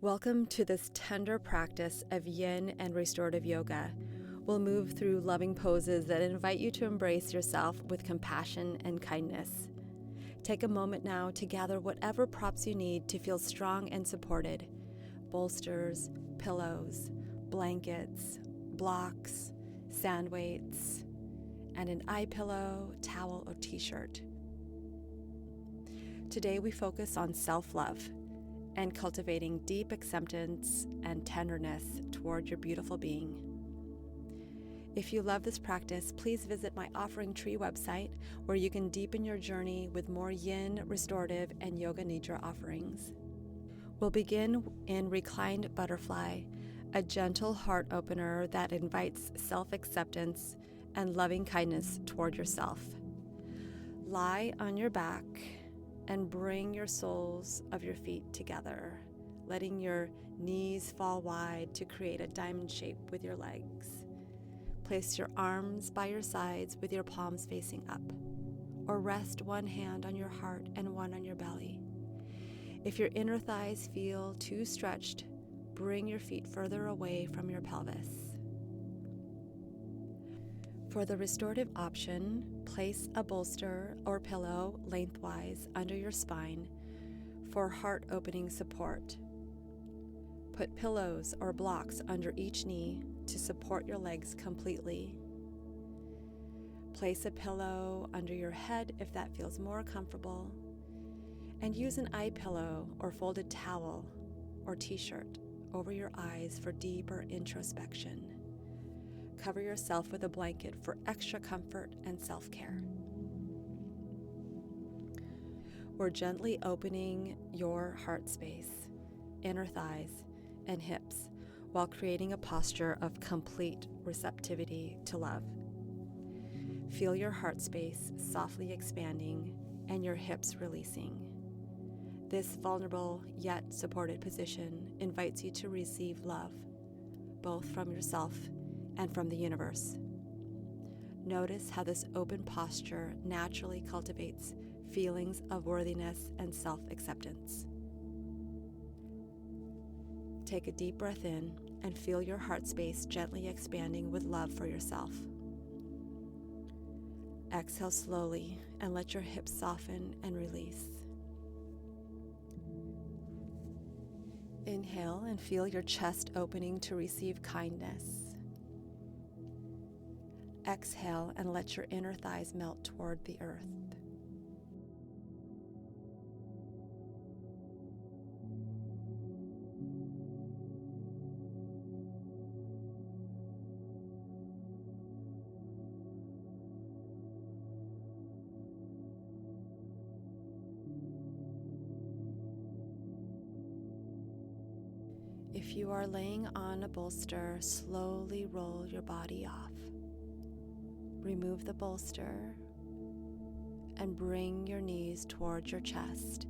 Welcome to this tender practice of yin and restorative yoga. We'll move through loving poses that invite you to embrace yourself with compassion and kindness. Take a moment now to gather whatever props you need to feel strong and supported. Bolsters, pillows, blankets, blocks, sand weights, and an eye pillow, towel, or t-shirt. Today we focus on self-love and cultivating deep acceptance and tenderness toward your beautiful being. If you love this practice, please visit my Offering Tree website, where you can deepen your journey with more yin, restorative, and yoga nidra offerings. We'll begin in Reclined Butterfly, a gentle heart opener that invites self-acceptance and loving kindness toward yourself. Lie on your back and bring your soles of your feet together, letting your knees fall wide to create a diamond shape with your legs. Place your arms by your sides with your palms facing up, or rest one hand on your heart and one on your belly. If your inner thighs feel too stretched, bring your feet further away from your pelvis. For the restorative option, place a bolster or pillow lengthwise under your spine for heart-opening support. Put pillows or blocks under each knee to support your legs completely. Place a pillow under your head if that feels more comfortable, and use an eye pillow or folded towel or t-shirt over your eyes for deeper introspection. Cover yourself with a blanket for extra comfort and self-care. We're gently opening your heart space, inner thighs, and hips while creating a posture of complete receptivity to love. Feel your heart space softly expanding and your hips releasing. This vulnerable yet supported position invites you to receive love, both from yourself and from the universe. Notice how this open posture naturally cultivates feelings of worthiness and self-acceptance. Take a deep breath in and feel your heart space gently expanding with love for yourself. Exhale slowly and let your hips soften and release. Inhale and feel your chest opening to receive kindness. Exhale and let your inner thighs melt toward the earth. If you are laying on a bolster, slowly roll your body off. Remove the bolster and bring your knees towards your chest.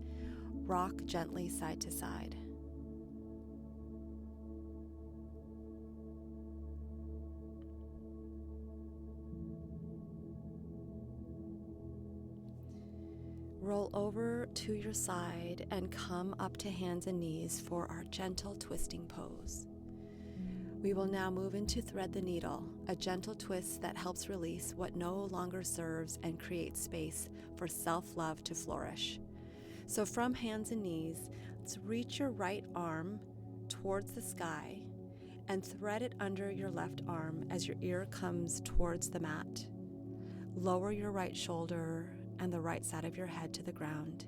Rock gently side to side. Roll over to your side and come up to hands and knees for our gentle twisting pose. We will now move into thread the needle, a gentle twist that helps release what no longer serves and create space for self-love to flourish. So from hands and knees, let's reach your right arm towards the sky and thread it under your left arm as your ear comes towards the mat. Lower your right shoulder and the right side of your head to the ground.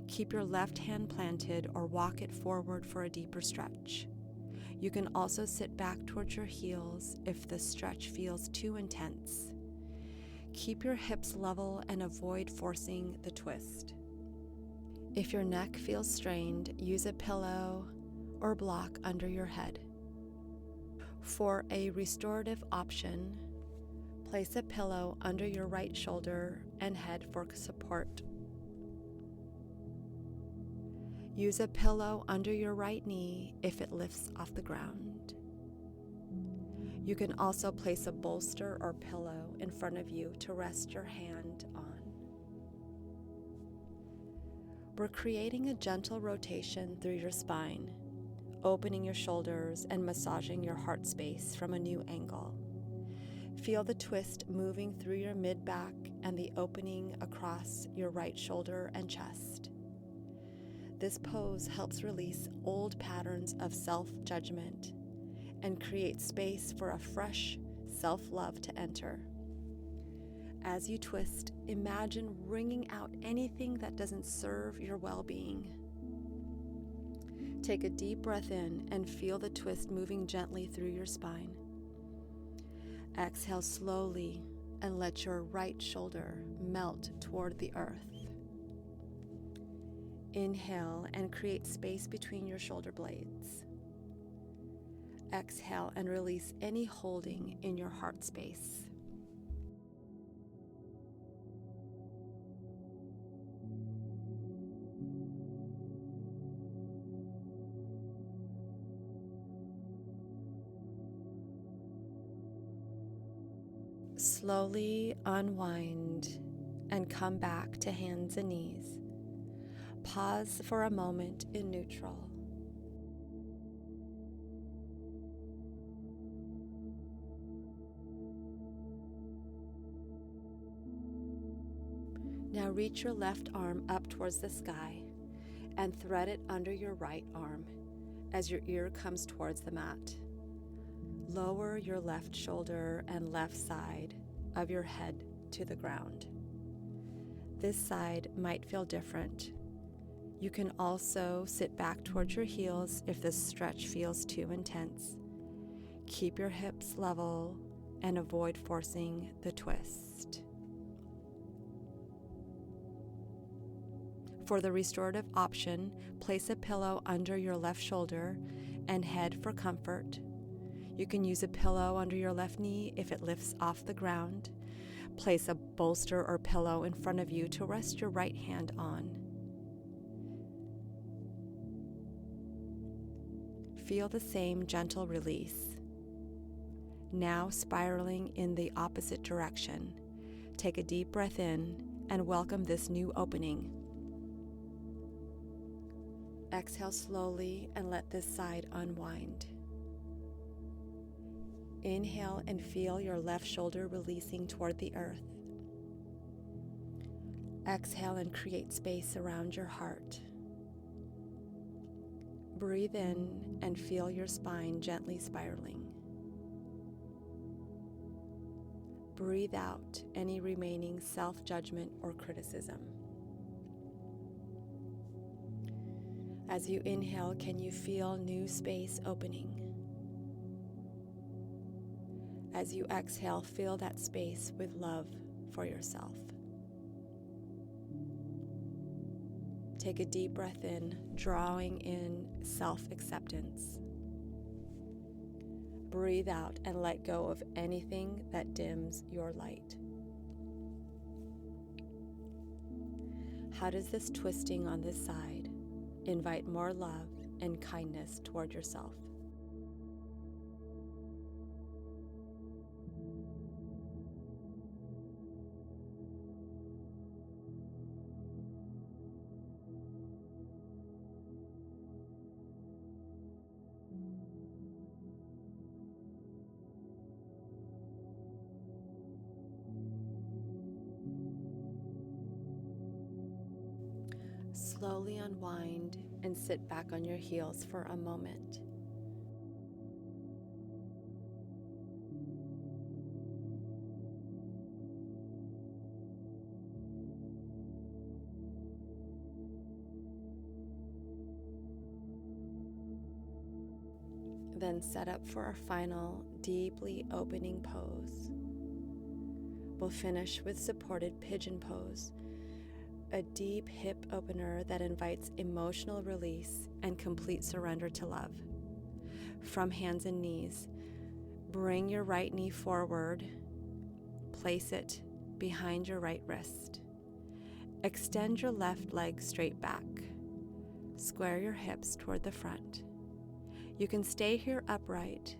Keep your left hand planted or walk it forward for a deeper stretch. You can also sit back towards your heels if the stretch feels too intense. Keep your hips level and avoid forcing the twist. If your neck feels strained, use a pillow or block under your head. For a restorative option, place a pillow under your right shoulder and head for support. Use a pillow under your right knee if it lifts off the ground. You can also place a bolster or pillow in front of you to rest your hand on. We're creating a gentle rotation through your spine, opening your shoulders and massaging your heart space from a new angle. Feel the twist moving through your mid-back and the opening across your right shoulder and chest. This pose helps release old patterns of self-judgment and create space for a fresh self-love to enter. As you twist, imagine wringing out anything that doesn't serve your well-being. Take a deep breath in and feel the twist moving gently through your spine. Exhale slowly and let your right shoulder melt toward the earth. Inhale and create space between your shoulder blades. Exhale and release any holding in your heart space. Slowly unwind and come back to hands and knees. Pause for a moment in neutral. Now reach your left arm up towards the sky and thread it under your right arm as your ear comes towards the mat. Lower your left shoulder and left side of your head to the ground. This side might feel different. You can also sit back towards your heels if this stretch feels too intense. Keep your hips level and avoid forcing the twist. For the restorative option, place a pillow under your left shoulder and head for comfort. You can use a pillow under your left knee if it lifts off the ground. Place a bolster or pillow in front of you to rest your right hand on. Feel the same gentle release. Now spiraling in the opposite direction. Take a deep breath in and welcome this new opening. Exhale slowly and let this side unwind. Inhale and feel your left shoulder releasing toward the earth. Exhale and create space around your heart. Breathe in and feel your spine gently spiraling. Breathe out any remaining self-judgment or criticism. As you inhale, can you feel new space opening? As you exhale, fill that space with love for yourself. Take a deep breath in, drawing in self-acceptance. Breathe out and let go of anything that dims your light. How does this twisting on this side invite more love and kindness toward yourself? Slowly unwind and sit back on your heels for a moment. Then set up for our final deeply opening pose. We'll finish with supported pigeon pose, a deep hip opener that invites emotional release and complete surrender to love. From hands and knees, bring your right knee forward, place it behind your right wrist. Extend your left leg straight back. Square your hips toward the front. You can stay here upright.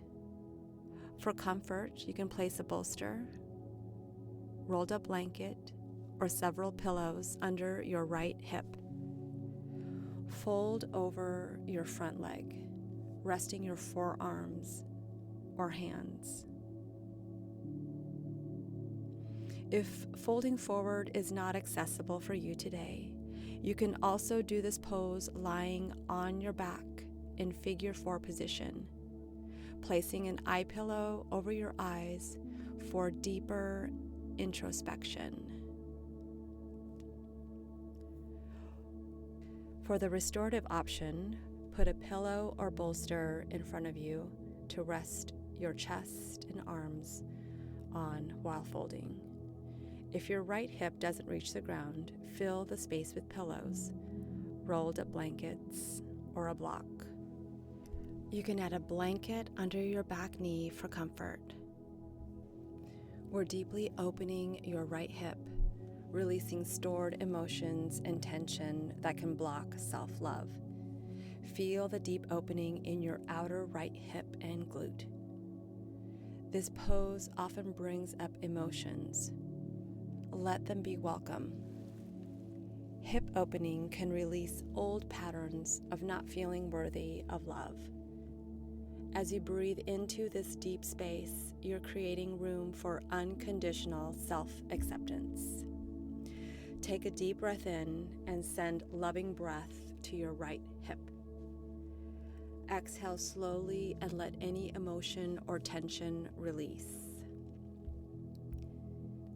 For comfort, you can place a bolster, rolled up blanket, or several pillows under your right hip. Fold over your front leg. resting your forearms or hands. If folding forward is not accessible for you today, you can also do this pose lying on your back in figure 4 position, placing an eye pillow over your eyes for deeper introspection. For the restorative option, put a pillow or bolster in front of you to rest your chest and arms on while folding. If your right hip doesn't reach the ground, fill the space with pillows, rolled up blankets, or a block. You can add a blanket under your back knee for comfort. We're deeply opening your right hip, releasing stored emotions and tension that can block self-love. Feel the deep opening in your outer right hip and glute. This pose often brings up emotions. Let them be welcome. Hip opening can release old patterns of not feeling worthy of love. As you breathe into this deep space, you're creating room for unconditional self-acceptance. Take a deep breath in and send loving breath to your right hip. Exhale slowly and let any emotion or tension release.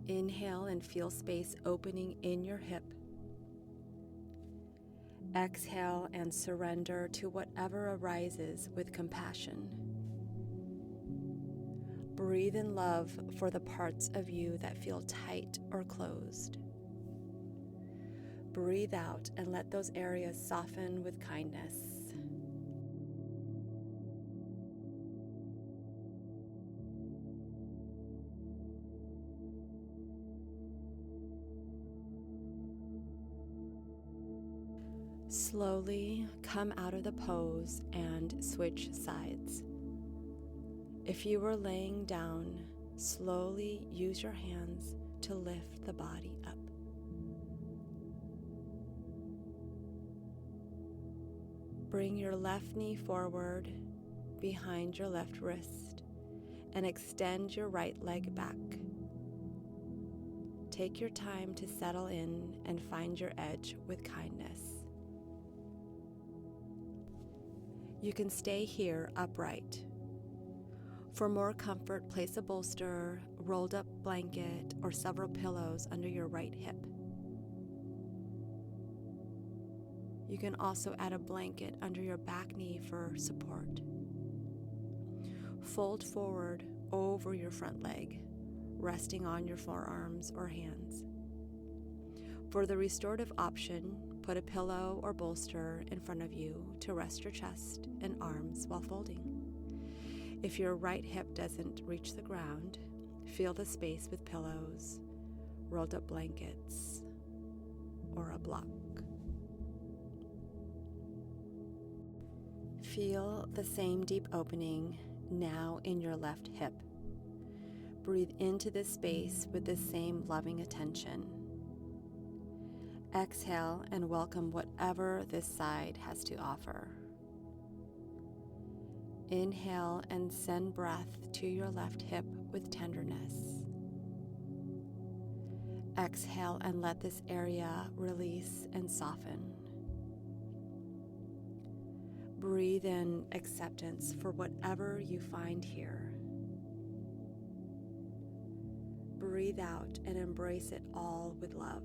Inhale and feel space opening in your hip. Exhale and surrender to whatever arises with compassion. Breathe in love for the parts of you that feel tight or closed. Breathe out and let those areas soften with kindness. Slowly come out of the pose and switch sides. If you were laying down, slowly use your hands to lift the body up. Bring your left knee forward behind your left wrist and extend your right leg back. Take your time to settle in and find your edge with kindness. You can stay here upright. For more comfort, place a bolster, rolled up blanket, or several pillows under your right hip. You can also add a blanket under your back knee for support. Fold forward over your front leg, resting on your forearms or hands. For the restorative option, put a pillow or bolster in front of you to rest your chest and arms while folding. If your right hip doesn't reach the ground, fill the space with pillows, rolled up blankets, or a block. Feel the same deep opening now in your left hip. Breathe into this space with the same loving attention. Exhale and welcome whatever this side has to offer. Inhale and send breath to your left hip with tenderness. Exhale and let this area release and soften. Breathe in acceptance for whatever you find here. Breathe out and embrace it all with love.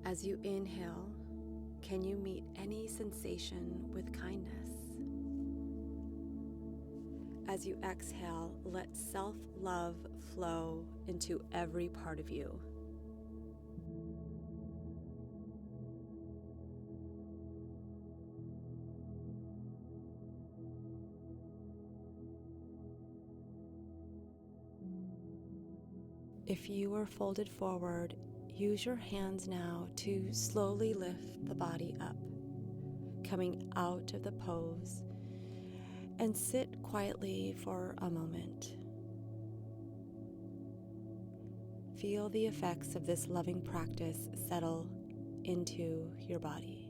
As you inhale, can you meet any sensation with kindness? As you exhale, let self-love flow into every part of you. If you are folded forward, use your hands now to slowly lift the body up, coming out of the pose, and sit quietly for a moment. Feel the effects of this loving practice settle into your body.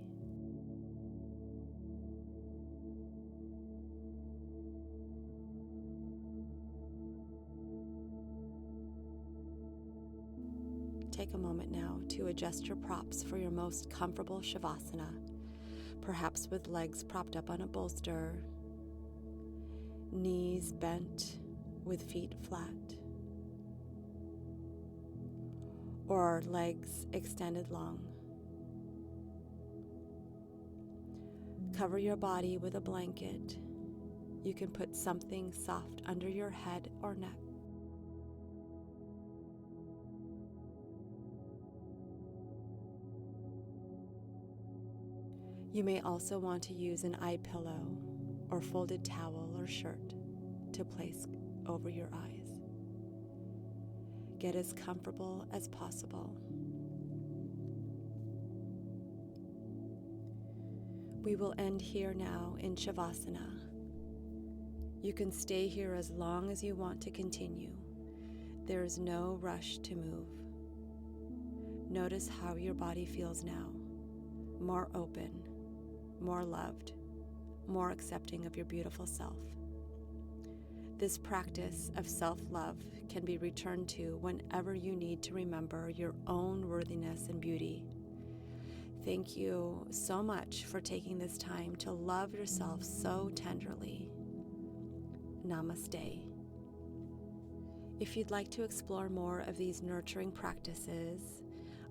take a moment now to adjust your props for your most comfortable Shavasana, perhaps with legs propped up on a bolster, knees bent with feet flat, or legs extended long. Cover your body with a blanket. You can put something soft under your head or neck. You may also want to use an eye pillow or folded towel or shirt to place over your eyes. Get as comfortable as possible. We will end here now in Shavasana. You can stay here as long as you want to continue. There is no rush to move. Notice how your body feels now. More open, more loved, more accepting of your beautiful self. This practice of self-love can be returned to whenever you need to remember your own worthiness and beauty. Thank you so much for taking this time to love yourself so tenderly. Namaste. If you'd like to explore more of these nurturing practices,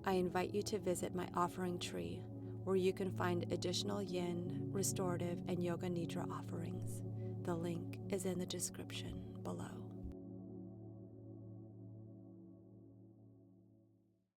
I invite you to visit my offering tree, where you can find additional yin, restorative, and yoga nidra offerings. The link is in the description below.